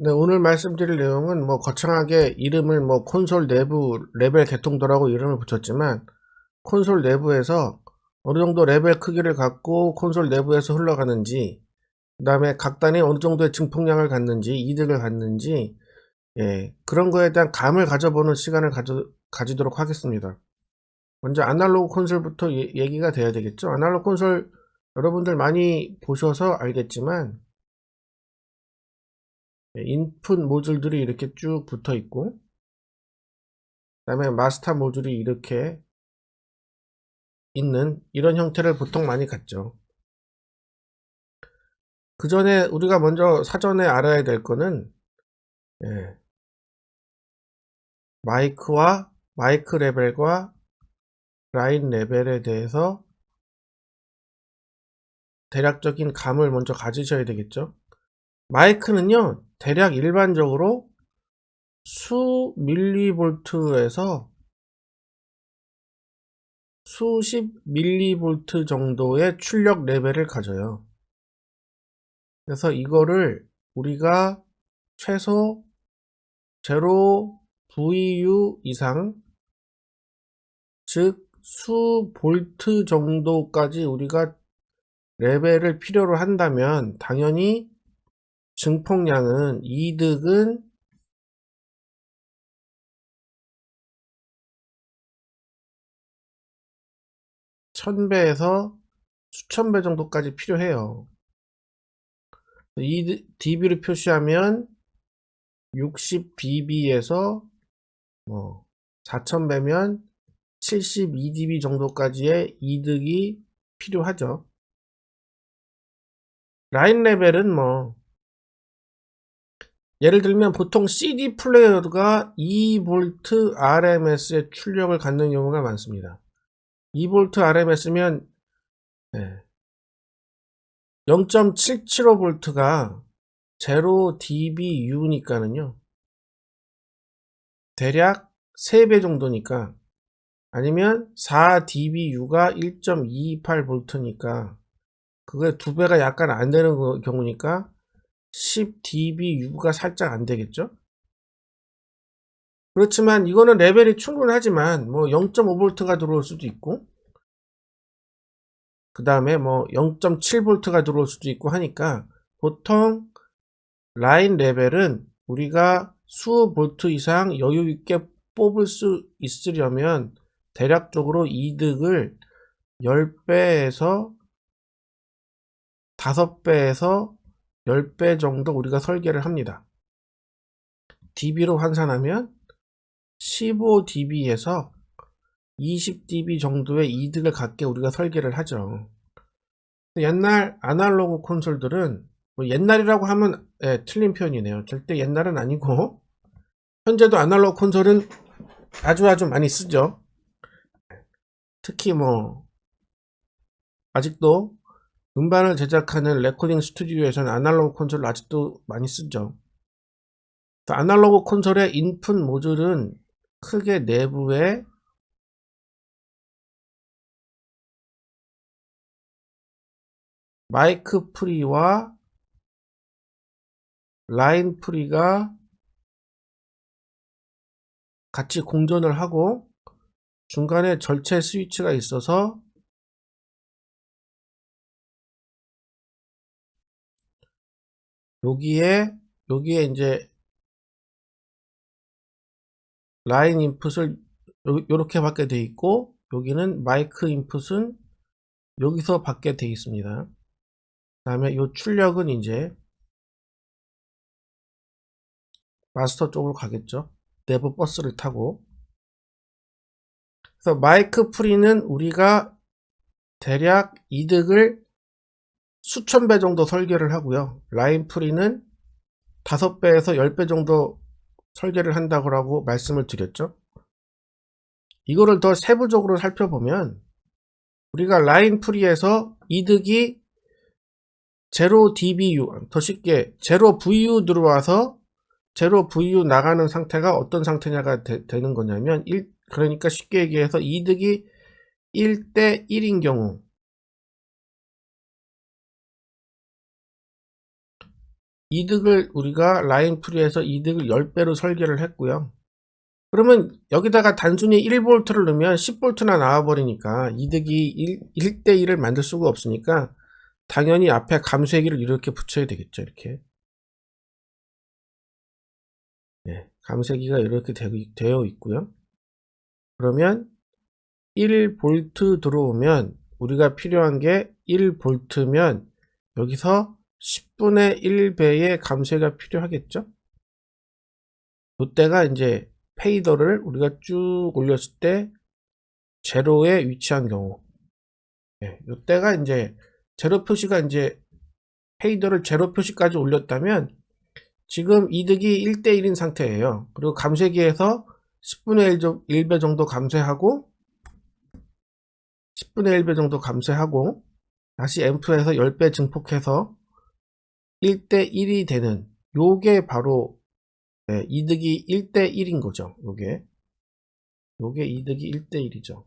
네, 오늘 말씀드릴 내용은 뭐 거창하게 이름을 뭐 콘솔 내부 레벨 개통도라고 이름을 붙였지만 콘솔 내부에서 어느 정도 레벨 크기를 갖고 콘솔 내부에서 흘러가는지, 그 다음에 각 단이 어느 정도의 증폭량을 갖는지, 이득을 갖는지, 그런 거에 대한 감을 가져보는 시간을 가지도록 하겠습니다. 먼저 아날로그 콘솔부터 얘기가 돼야 되겠죠. 아날로그 콘솔 여러분들 많이 보셔서 알겠지만, 인풋 모듈들이 이렇게 쭉 붙어 있고, 그 다음에 마스터 모듈이 이렇게 있는 이런 형태를 보통 많이 갖죠. 그 전에 우리가 먼저 사전에 알아야 될 거는 마이크와 마이크 레벨과 라인 레벨에 대해서 대략적인 감을 먼저 가지셔야 되겠죠. 마이크는요, 대략 일반적으로 수 밀리볼트에서 수십 밀리볼트 정도의 출력 레벨을 가져요. 그래서 이거를 우리가 최소 0 VU 이상, 즉 수 볼트 정도까지 우리가 레벨을 필요로 한다면 당연히 증폭량은, 이득은 1000배에서 수천 배 정도까지 필요해요. 이 dB를 표시하면 60dB에서 4000배면 72dB 정도까지의 이득이 필요하죠. 라인 레벨은 예를 들면 보통 CD 플레이어가 2V RMS의 출력을 갖는 경우가 많습니다. 2V RMS면 0.775V가 0dBU니까는요. 대략 3배 정도니까, 아니면 4dBU가 1.228V니까 그게 2배가 약간 안 되는 경우니까 10dBU가 살짝 안 되겠죠? 그렇지만 이거는 레벨이 충분하지만 0.5V가 들어올 수도 있고, 그 다음에 0.7V가 들어올 수도 있고 하니까 보통 라인 레벨은 우리가 수 볼트 이상 여유 있게 뽑을 수 있으려면 대략적으로 이득을 10배에서 5배에서 10배 정도 우리가 설계를 합니다. dB로 환산하면 15dB에서 20dB 정도의 이득을 갖게 우리가 설계를 하죠. 옛날 아날로그 콘솔들은 옛날이라고 하면 틀린 표현이네요. 절대 옛날은 아니고 현재도 아날로그 콘솔은 아주 많이 쓰죠. 특히 아직도 음반을 제작하는 레코딩 스튜디오에서는 아날로그 콘솔을 아직도 많이 쓰죠. 아날로그 콘솔의 인풋 모듈은 크게 내부에 마이크 프리와 라인 프리가 같이 공존을 하고, 중간에 절체 스위치가 있어서 여기에 이제 라인 인풋을 이렇게 받게 돼 있고, 여기는 마이크 인풋은 여기서 받게 돼 있습니다. 그 다음에 이 출력은 이제 마스터 쪽으로 가겠죠. 내부 버스를 타고. 그래서 마이크 프리는 우리가 대략 이득을 수천 배 정도 설계를 하고요. 라인 프리는 5배에서 10배 정도 설계를 한다고 말씀을 드렸죠. 이거를 더 세부적으로 살펴보면 우리가 라인 프리에서 이득이 0dBU, 더 쉽게 0VU 들어와서 0VU 나가는 상태가 어떤 상태냐가 되는 거냐면, 그러니까 쉽게 얘기해서 이득이 1대 1인 경우, 이득을 우리가 라인프리에서 이득을 10배로 설계를 했고요. 그러면 여기다가 단순히 1V를 넣으면 10V나 나와버리니까 이득이 1대1을 만들 수가 없으니까 당연히 앞에 감쇄기를 이렇게 붙여야 되겠죠. 이렇게. 네, 감쇄기가 이렇게 되어 있고요. 그러면 1V 들어오면 우리가 필요한 게 1V면 여기서 10분의 1배의 감쇄가 필요하겠죠. 이때가 이제 페이더를 우리가 쭉 올렸을 때 제로에 위치한 경우, 네, 이때가 이제 제로 표시가 이제 페이더를 제로 표시까지 올렸다면 지금 이득이 1대1인 상태예요. 그리고 감쇄기에서 10분의 1배 정도 감쇄하고 10분의 1배 정도 감쇄하고 다시 앰프에서 10배 증폭해서 1대1이 되는 요게 바로 네, 이득이 1대1인 거죠. 요게 이득이 1대1이죠.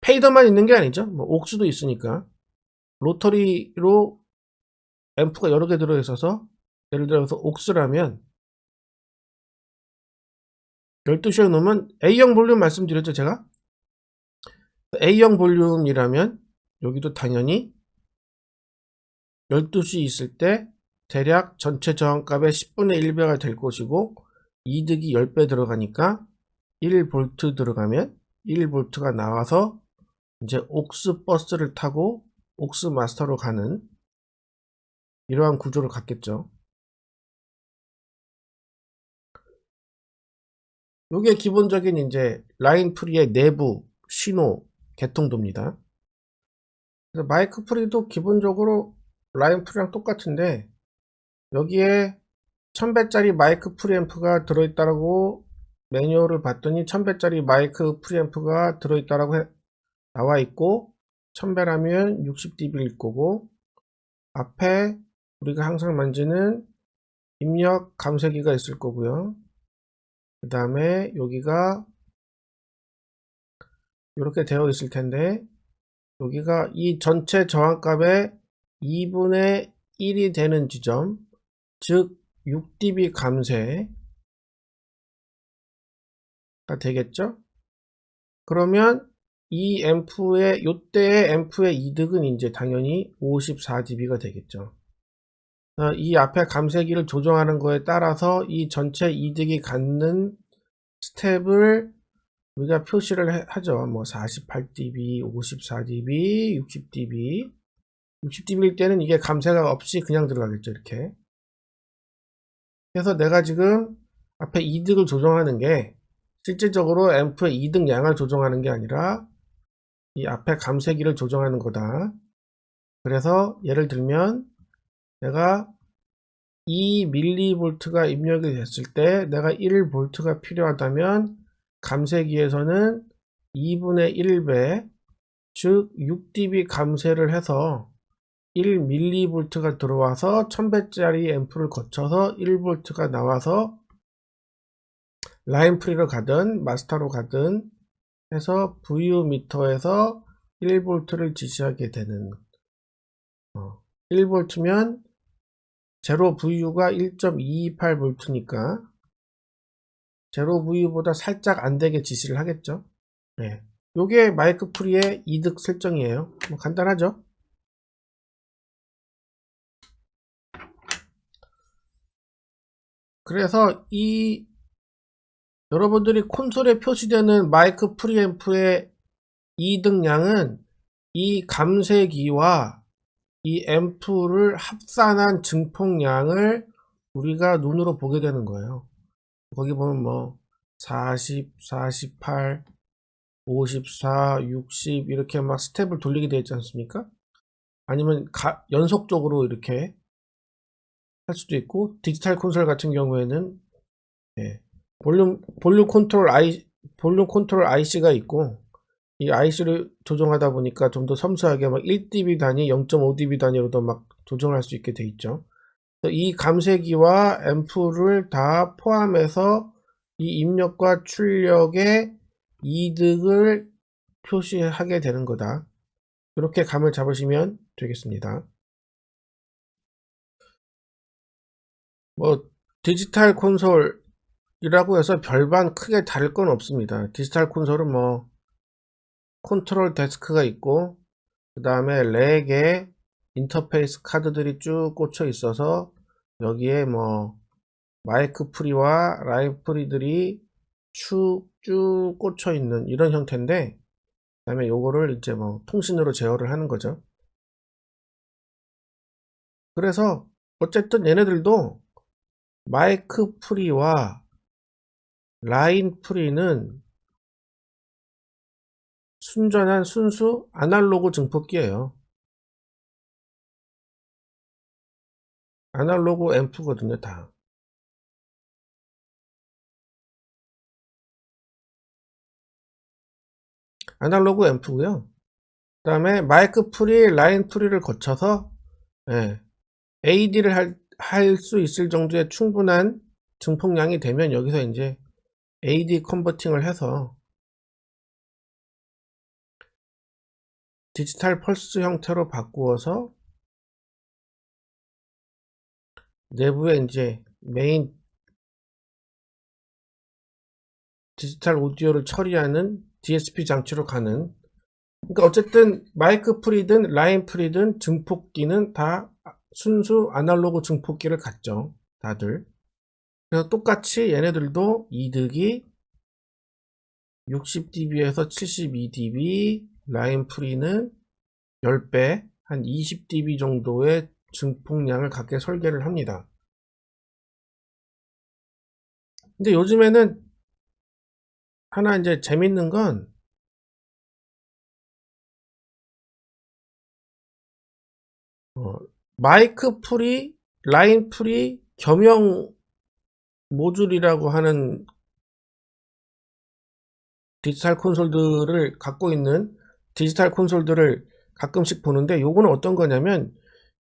페이더만 있는 게 아니죠. 뭐 옥수도 있으니까 로터리로 앰프가 여러 개 들어있어서 예를 들어서 옥스라면 12시에 놓으면 A형 볼륨 말씀드렸죠 제가. A형 볼륨이라면 여기도 당연히 12시 있을 때 대략 전체 저항값의 10분의 1배가 될 것이고 이득이 10배 들어가니까 1V 들어가면 1V가 나와서 이제 옥스 버스를 타고 옥스 마스터로 가는 이러한 구조를 갖겠죠. 이게 기본적인 이제 라인프리의 내부 신호 개통도입니다. 그래서 마이크 프리도 기본적으로 라인프리랑 똑같은데 여기에 1000배짜리 마이크 프리앰프가 들어있다라고 매뉴얼을 봤더니 1000배짜리 마이크 프리앰프가 들어있다라고 나와 있고 1000배라면 60dB일 거고 앞에 우리가 항상 만지는 입력 감쇄기가 있을 거고요. 그 다음에 여기가 이렇게 되어 있을 텐데 여기가 이 전체 저항값의 2분의 1이 되는 지점, 즉 6dB 감쇄가 되겠죠? 그러면 이 앰프의 요때의 앰프의 이득은 이제 당연히 54dB가 되겠죠. 이 앞에 감쇄기를 조정하는 거에 따라서 이 전체 이득이 갖는 스텝을 우리가 표시를 하죠. 뭐 48dB, 54dB, 60dB. 60dB일 때는 이게 감쇄가 없이 그냥 들어가겠죠. 이렇게. 그래서 내가 지금 앞에 이득을 조정하는 게 실질적으로 앰프의 이득 양을 조정하는 게 아니라 이 앞에 감쇄기를 조정하는 거다. 그래서 예를 들면 내가 2mV가 입력이 됐을 때 내가 1V가 필요하다면 감쇄기에서는 2분의 1배 즉 6dB 감쇄를 해서 1mV가 들어와서 1000배짜리 앰프를 거쳐서 1V가 나와서 라인 프리로 가든 마스터로 가든 해서 VU 미터에서 1V를 지시하게 되는 1V면 제로 VU가 1.228V니까 제로 VU보다 살짝 안되게 지시를 하겠죠. 네. 요게 마이크 프리의 이득 설정이에요. 뭐 간단하죠. 그래서 이 여러분들이 콘솔에 표시되는 마이크 프리앰프의 이득량은 이 감쇄기와 이 앰프를 합산한 증폭량을 우리가 눈으로 보게 되는 거예요. 거기 보면 뭐 40, 48, 54, 60 이렇게 막 스텝을 돌리게 되어 있지 않습니까? 아니면 연속적으로 이렇게 할 수도 있고 디지털 콘솔 같은 경우에는 네, 볼륨 컨트롤 IC가 있고 이 IC를 조정하다 보니까 좀 더 섬세하게 막 1dB 단위, 0.5dB 단위로도 막 조정할 수 있게 돼 있죠. 이 감쇄기와 앰프를 다 포함해서 이 입력과 출력의 이득을 표시하게 되는 거다. 이렇게 감을 잡으시면 되겠습니다. 뭐 디지털 콘솔이라고 해서 별반 크게 다를 건 없습니다. 디지털 콘솔은 뭐 컨트롤 데스크가 있고 그 다음에 렉에 인터페이스 카드들이 쭉 꽂혀 있어서 여기에 뭐 마이크 프리와 라인 프리들이 쭉 꽂혀 있는 이런 형태인데, 그 다음에 요거를 이제 뭐 통신으로 제어를 하는 거죠. 그래서 어쨌든 얘네들도 마이크 프리와 라인 프리는 순전한 순수 아날로그 증폭기예요. 아날로그 앰프거든요, 다. 아날로그 앰프고요. 그 다음에 마이크 프리, 라인 프리를 거쳐서 AD를 할 수 있을 정도의 충분한 증폭량이 되면 여기서 이제 AD 컨버팅을 해서 디지털 펄스 형태로 바꾸어서 내부에 이제 메인 디지털 오디오를 처리하는 DSP 장치로 가는, 그러니까 어쨌든 마이크 프리든 라인 프리든 증폭기는 다 순수 아날로그 증폭기를 갖죠, 다들. 그래서 똑같이 얘네들도 이득이 60dB에서 72dB, 라인 프리는 10배, 한 20dB 정도의 증폭량을 갖게 설계를 합니다. 근데 요즘에는 하나 이제 재밌는 건 마이크 프리, 라인 프리 겸용 모듈이라고 하는 디지털 콘솔들을 갖고 있는 디지털 콘솔들을 가끔씩 보는데, 요거는 어떤 거냐면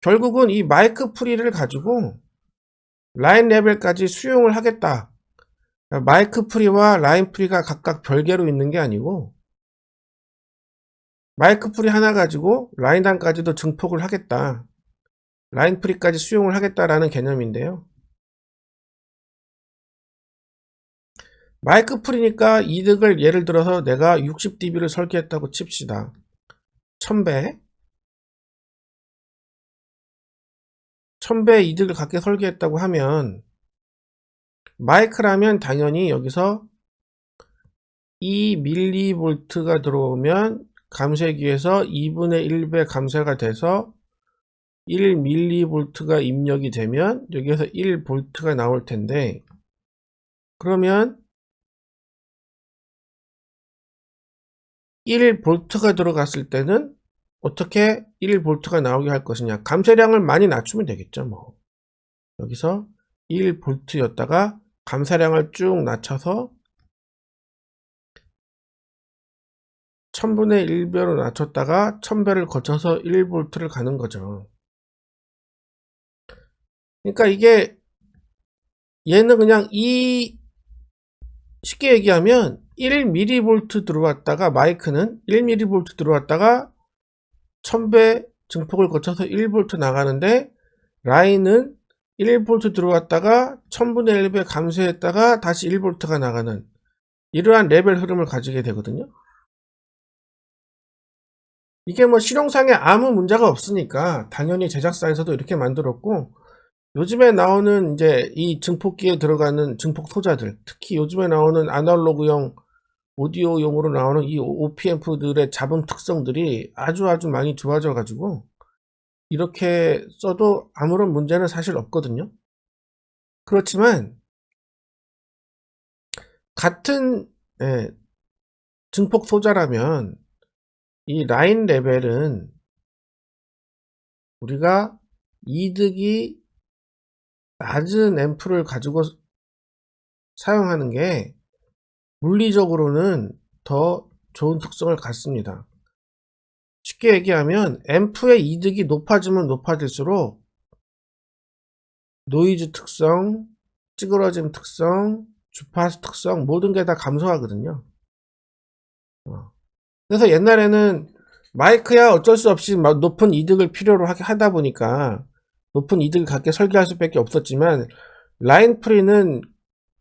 결국은 이 마이크 프리를 가지고 라인 레벨까지 수용을 하겠다. 마이크 프리와 라인 프리가 각각 별개로 있는 게 아니고 마이크 프리 하나 가지고 라인 단까지도 증폭을 하겠다, 라인 프리까지 수용을 하겠다라는 개념인데요. 마이크 프리니까 이득을, 예를 들어서 내가 60dB를 설계했다고 칩시다. 1000배 1000배 이득을 갖게 설계했다고 하면 마이크라면 당연히 여기서 2mV가 들어오면 감쇄기에서 2분의 1배 감쇄가 돼서 1mV가 입력이 되면 여기에서 1V가 나올 텐데, 그러면 1V가 들어갔을 때는 어떻게 1V가 나오게 할 것이냐, 감쇄량을 많이 낮추면 되겠죠. 뭐 여기서 1V였다가 감쇄량을 쭉 낮춰서 1000분의 1배로 낮췄다가 1000배를 거쳐서 1V를 가는 거죠. 그러니까 이게 얘는 그냥 쉽게 얘기하면 1mV 들어왔다가, 마이크는 1mV 들어왔다가 1000배 증폭을 거쳐서 1V 나가는데, 라인은 1V 들어왔다가 1000분의 1배 감쇄했다가 다시 1V가 나가는 이러한 레벨 흐름을 가지게 되거든요. 이게 뭐 실용상에 아무 문제가 없으니까 당연히 제작사에서도 이렇게 만들었고, 요즘에 나오는 이제 이 증폭기에 들어가는 증폭 소자들, 특히 요즘에 나오는 아날로그용 오디오용으로 나오는 이 OPM프들의 잡음 특성들이 아주 많이 좋아져 가지고 이렇게 써도 아무런 문제는 사실 없거든요. 그렇지만 같은 증폭 소자라면 이 라인 레벨은 우리가 이득이 낮은 앰프를 가지고 사용하는 게 물리적으로는 더 좋은 특성을 갖습니다. 쉽게 얘기하면 앰프의 이득이 높아지면 높아질수록 노이즈 특성, 찌그러짐 특성, 주파수 특성, 모든 게 다 감소하거든요. 그래서 옛날에는 마이크야 어쩔 수 없이 높은 이득을 필요로 하다 보니까 높은 이득을 갖게 설계할 수밖에 없었지만, 라인 프리는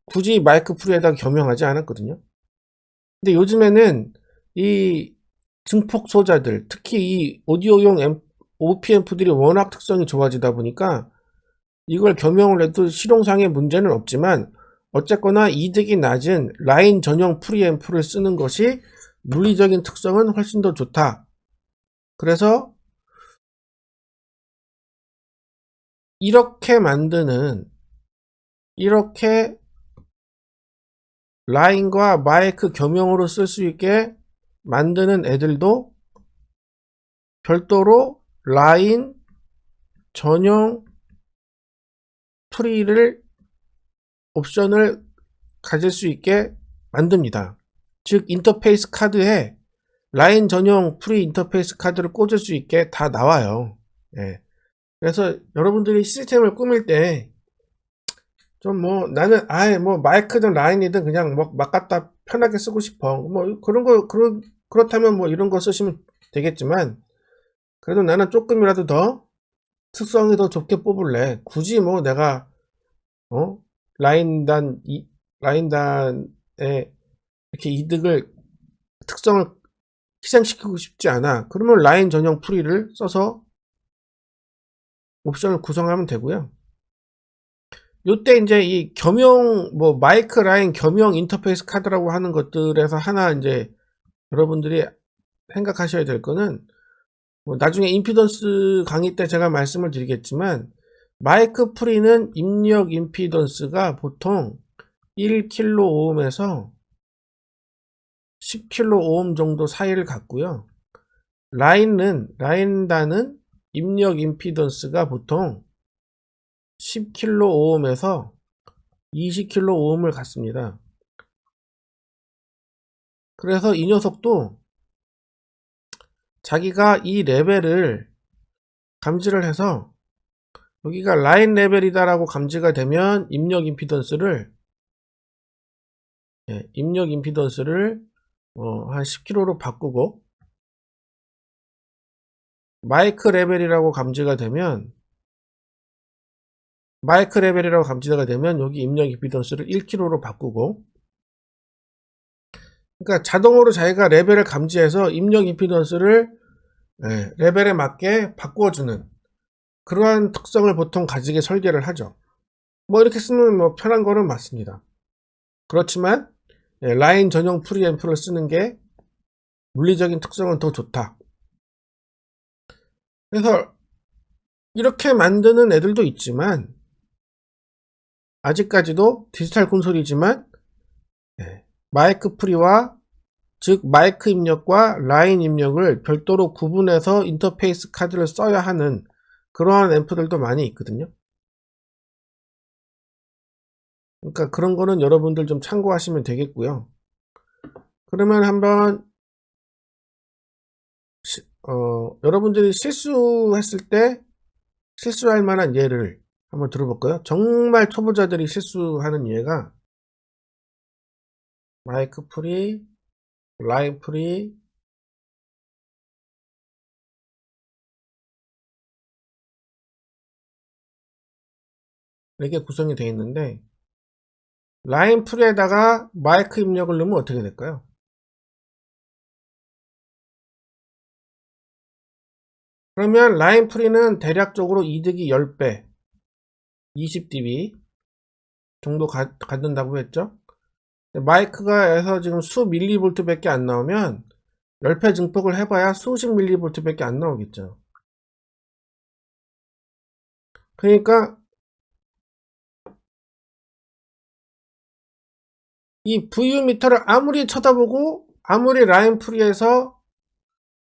굳이 마이크 프리에다가 겸용하지 않았거든요. 근데 요즘에는 이 증폭 소자들, 특히 이 오디오용 OP앰프들이 워낙 특성이 좋아지다 보니까 이걸 겸용을 해도 실용상의 문제는 없지만 어쨌거나 이득이 낮은 라인 전용 프리앰프를 쓰는 것이 물리적인 특성은 훨씬 더 좋다. 그래서 이렇게 라인과 마이크 겸용으로 쓸 수 있게 만드는 애들도 별도로 라인 전용 프리를 옵션을 가질 수 있게 만듭니다. 즉 인터페이스 카드에 라인 전용 프리 인터페이스 카드를 꽂을 수 있게 다 나와요. 예. 그래서 여러분들이 시스템을 꾸밀 때 좀 뭐 나는 아예 뭐 마이크든 라인이든 그냥 뭐 막 갖다 편하게 쓰고 싶어. 뭐 그런 거 그렇다면 뭐 이런 거 쓰시면 되겠지만 그래도 나는 조금이라도 더 특성이 더 좋게 뽑을래. 굳이 뭐 내가 어 라인단 라인단에 이렇게 이득을 특성을 희생시키고 싶지 않아. 그러면 라인 전용 프리를 써서 옵션을 구성하면 되고요. 요때 이제 이 겸용 뭐 마이크 라인 겸용 인터페이스 카드라고 하는 것들에서 하나 이제 여러분들이 생각하셔야 될 거는 뭐 나중에 임피던스 강의 때 제가 말씀을 드리겠지만 마이크 프리는 입력 임피던스가 보통 1kΩ에서 10kΩ 정도 사이를 갖고요. 라인단은 입력 임피던스가 보통 10kΩ에서 20kΩ을 갖습니다. 그래서 이 녀석도 자기가 이 레벨을 감지를 해서 여기가 라인 레벨이다라고 감지가 되면 입력 임피던스를 한 10kΩ로 바꾸고 마이크 레벨이라고 감지가 되면 여기 입력 임피던스를 1kΩ로 바꾸고 그러니까 자동으로 자기가 레벨을 감지해서 입력 임피던스를 레벨에 맞게 바꿔주는 그러한 특성을 보통 가지게 설계를 하죠. 뭐 이렇게 쓰면 뭐 편한 거는 맞습니다. 그렇지만 라인 전용 프리앰프를 쓰는 게 물리적인 특성은 더 좋다. 그래서 이렇게 만드는 애들도 있지만 아직까지도 디지털 콘솔이지만 마이크 프리와 즉 마이크 입력과 라인 입력을 별도로 구분해서 인터페이스 카드를 써야 하는 그러한 앰프들도 많이 있거든요. 그러니까 그런 거는 여러분들 좀 참고하시면 되겠고요. 그러면 한번 여러분들이 실수했을 때 실수할 만한 예를 한번 들어볼까요? 정말 초보자들이 실수하는 예가 마이크 프리, 라인 프리, 이렇게 구성이 되어 있는데 라인 프리에다가 마이크 입력을 넣으면 어떻게 될까요? 그러면 라인 프리는 대략적으로 이득이 10배, 20dB 정도 갖는다고 했죠? 마이크가 에서 지금 수 밀리볼트 밖에 안 나오면 10배 증폭을 해봐야 수십 밀리볼트 밖에 안 나오겠죠. 그러니까 이 VU 미터를 아무리 쳐다보고 아무리 라인 프리에서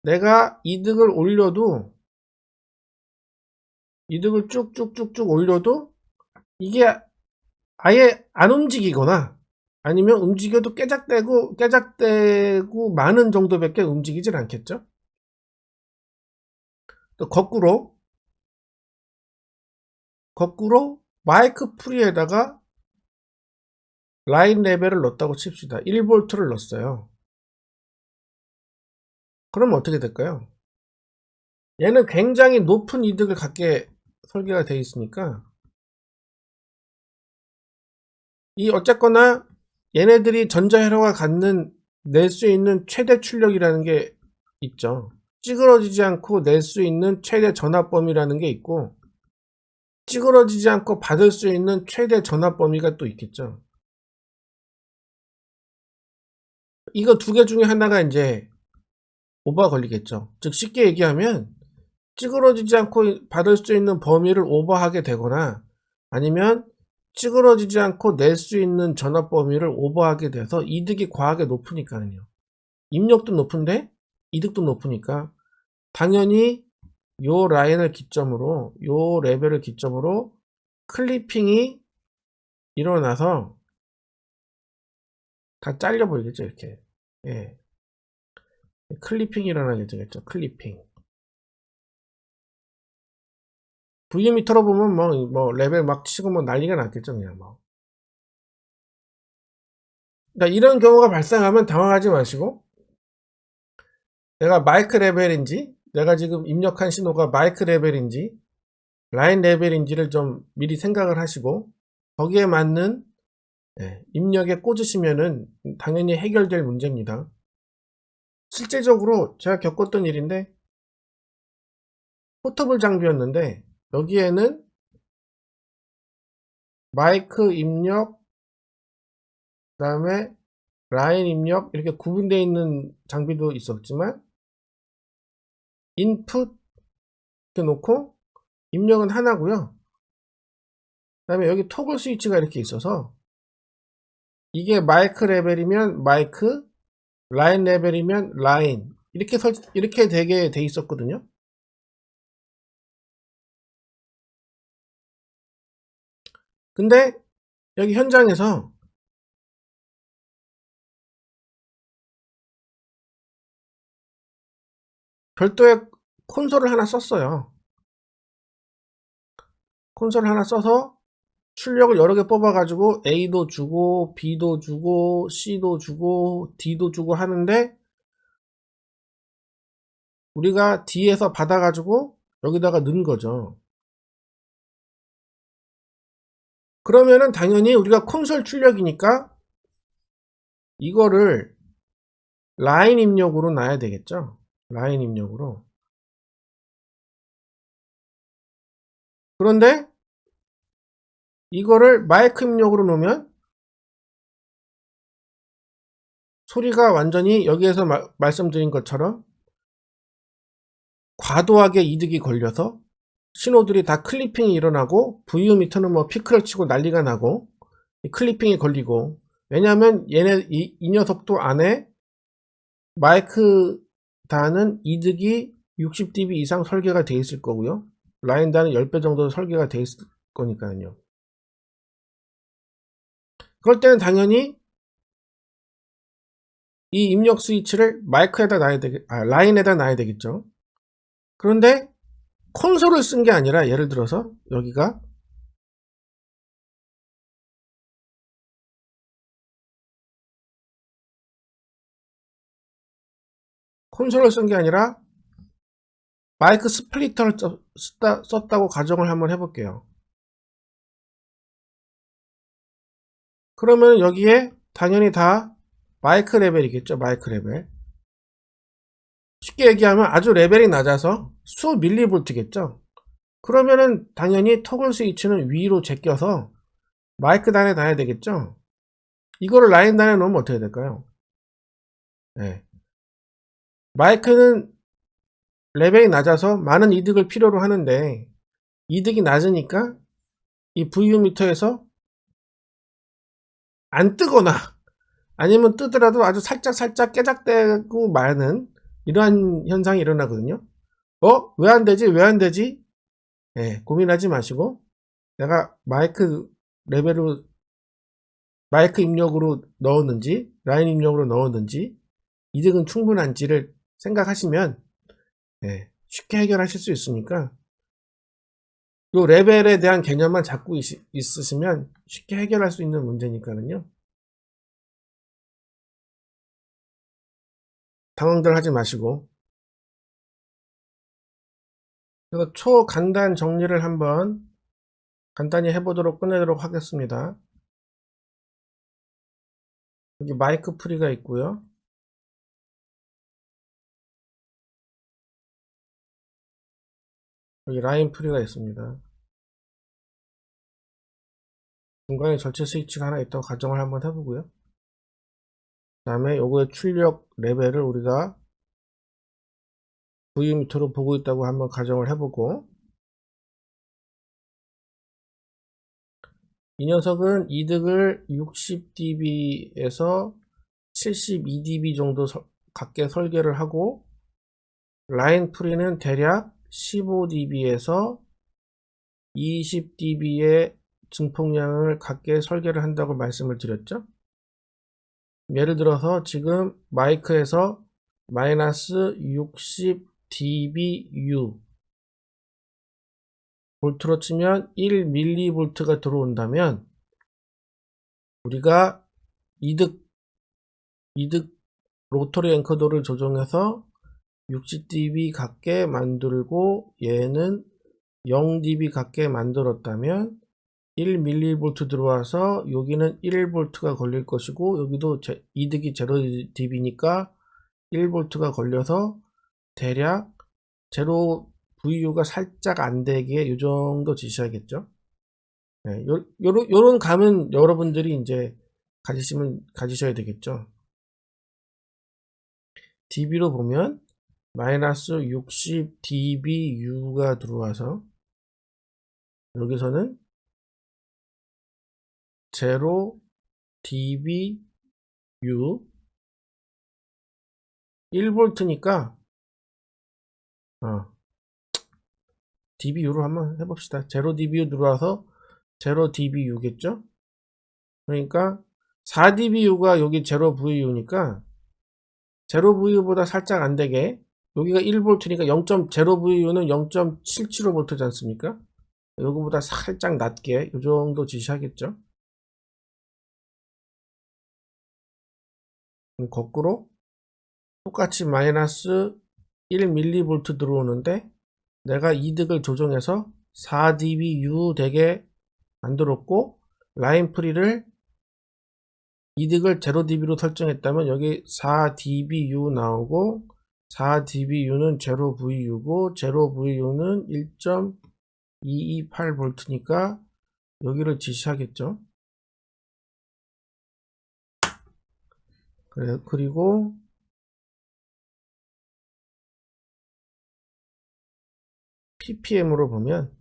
내가 이득을 쭉쭉쭉쭉 올려도 이게 아예 안 움직이거나 아니면 움직여도 깨작대고 많은 정도밖에 움직이질 않겠죠. 또 거꾸로 마이크 프리에다가 라인 레벨을 넣었다고 칩시다. 1V를 넣었어요. 그럼 어떻게 될까요? 얘는 굉장히 높은 이득을 갖게 설계가 되어 있으니까 이 어쨌거나 얘네들이 전자회로가 갖는 낼 수 있는 최대 출력이라는 게 있죠. 찌그러지지 않고 낼 수 있는 최대 전압 범위라는 게 있고, 찌그러지지 않고 받을 수 있는 최대 전압 범위가 또 있겠죠. 이거 두 개 중에 하나가 이제 오버가 걸리겠죠. 즉 쉽게 얘기하면 찌그러지지 않고 받을 수 있는 범위를 오버하게 되거나, 아니면 찌그러지지 않고 낼 수 있는 전압 범위를 오버하게 돼서 이득이 과하게 높으니까요. 입력도 높은데 이득도 높으니까 당연히 요 라인을 기점으로, 요 레벨을 기점으로 클리핑이 일어나서 다 잘려버리겠죠, 이렇게. 예. 클리핑이 일어나게 되겠죠, 클리핑. V미터로 보면 뭐 레벨 막 치고 뭐 난리가 났겠죠, 그냥 뭐. 그러니까 이런 경우가 발생하면 당황하지 마시고, 내가 마이크 레벨인지, 내가 지금 입력한 신호가 마이크 레벨인지 라인 레벨인지를 좀 미리 생각을 하시고, 거기에 맞는 입력에 꽂으시면은 당연히 해결될 문제입니다. 실제적으로 제가 겪었던 일인데, 포터블 장비였는데 여기에는 마이크 입력, 그 다음에 라인 입력 이렇게 구분되어 있는 장비도 있었지만, 인풋 이렇게 놓고 입력은 하나고요. 그 다음에 여기 토글 스위치가 이렇게 있어서 이게 마이크 레벨이면 마이크, 라인 레벨이면 라인, 이렇게 되게 돼 있었거든요. 근데 여기 현장에서 별도의 콘솔을 하나 썼어요. 콘솔을 하나 써서 출력을 여러 개 뽑아가지고 A도 주고 B도 주고 C도 주고 D도 주고 하는데, 우리가 D에서 받아가지고 여기다가 넣은 거죠. 그러면은 당연히 우리가 콘솔 출력이니까 이거를 라인 입력으로 놔야 되겠죠. 라인 입력으로. 그런데 이거를 마이크 입력으로 놓으면 소리가 완전히 여기에서 말씀드린 것처럼 과도하게 이득이 걸려서 신호들이 다 클리핑이 일어나고, VU미터는 뭐 피크를 치고 난리가 나고 클리핑이 걸리고, 왜냐하면 이 녀석도 안에 마이크 단은 이득이 60dB 이상 설계가 돼 있을 거고요. 라인 단은 10배 정도 설계가 돼 있을 거니까요. 그럴 때는 당연히 이 입력 스위치를 마이크에다 라인에다 놔야 되겠죠. 그런데 콘솔을 쓴 게 아니라, 예를 들어서 여기가 콘솔을 쓴 게 아니라 마이크 스플리터를 썼다고 가정을 한번 해볼게요. 그러면 여기에 당연히 다 마이크 레벨이겠죠. 마이크 레벨. 쉽게 얘기하면 아주 레벨이 낮아서 수 밀리볼트겠죠. 그러면은 당연히 토글 스위치는 위로 제껴서 마이크 단에 놔야 되겠죠. 이거를 라인 단에 놓으면 어떻게 될까요? 네. 마이크는 레벨이 낮아서 많은 이득을 필요로 하는데, 이득이 낮으니까 이 VU미터에서 안 뜨거나, 아니면 뜨더라도 아주 살짝 깨작대고 마는 이러한 현상이 일어나거든요. 왜 안 되지? 왜 안 되지? 고민하지 마시고, 내가 마이크 입력으로 넣었는지 라인 입력으로 넣었는지 이득은 충분한지를 생각하시면 쉽게 해결하실 수 있으니까, 요 레벨에 대한 개념만 잡고 있으시면 쉽게 해결할 수 있는 문제니까요. 당황들 하지 마시고. 그래서 초간단 정리를 한번 간단히 해보도록 끝내도록 하겠습니다. 여기 마이크 프리가 있고요. 여기 라인 프리가 있습니다. 중간에 절체 스위치가 하나 있다고 가정을 한번 해보고요. 그 다음에 요거의 출력 레벨을 우리가 V미터로 보고 있다고 한번 가정을 해보고, 이 녀석은 이득을 60dB에서 72dB 정도 갖게 설계를 하고, 라인 프리는 대략 15dB에서 20dB의 증폭량을 갖게 설계를 한다고 말씀을 드렸죠. 예를 들어서 지금 마이크에서 마이너스 60dBu 볼트로 치면 1mV가 들어온다면 우리가 이득 로터리 엔코더를 조정해서 60dB 갖게 만들고 얘는 0dB 갖게 만들었다면 1mV 들어와서 여기는 1V가 걸릴 것이고, 여기도 이득이 0dB니까 1V가 걸려서 대략 0VU가 살짝 안되게 이 정도 지시하겠죠. 네, 요런 감은 여러분들이 이제 가지셔야 되겠죠. dB로 보면 마이너스 60dBU가 들어와서 여기서는 0dBU 1V니까 dBU로 한번 해봅시다. 0dBU 들어와서 0dBU겠죠? 그러니까 4dBU가 여기 0VU니까 0VU보다 살짝 안되게, 여기가 1V니까 0.0VU는 0.775V지 않습니까? 여기보다 살짝 낮게 이 정도 지시하겠죠. 거꾸로 똑같이 마이너스 1mV 들어오는데 내가 이득을 조정해서 4dBU 되게 만들었고, 라인 프리를 이득을 0dB로 설정했다면 여기 4dBU 나오고, 4dBU는 0VU고 0VU는 1.228V니까 여기를 지시하겠죠. 그리고 ppm으로 보면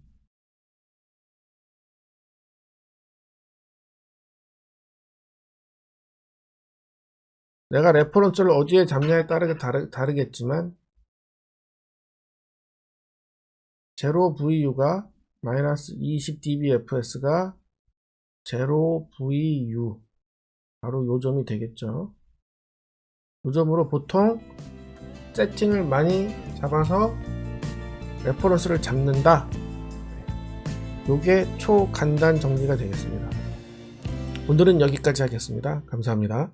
내가 레퍼런스를 어디에 잡냐에 따르게 다르겠지만 0VU가 마이너스 20dBfs가 0VU 바로 요 점이 되겠죠. 요 점으로 보통 세팅을 많이 잡아서 레퍼런스를 잡는다. 요게 초간단 정리가 되겠습니다. 오늘은 여기까지 하겠습니다. 감사합니다.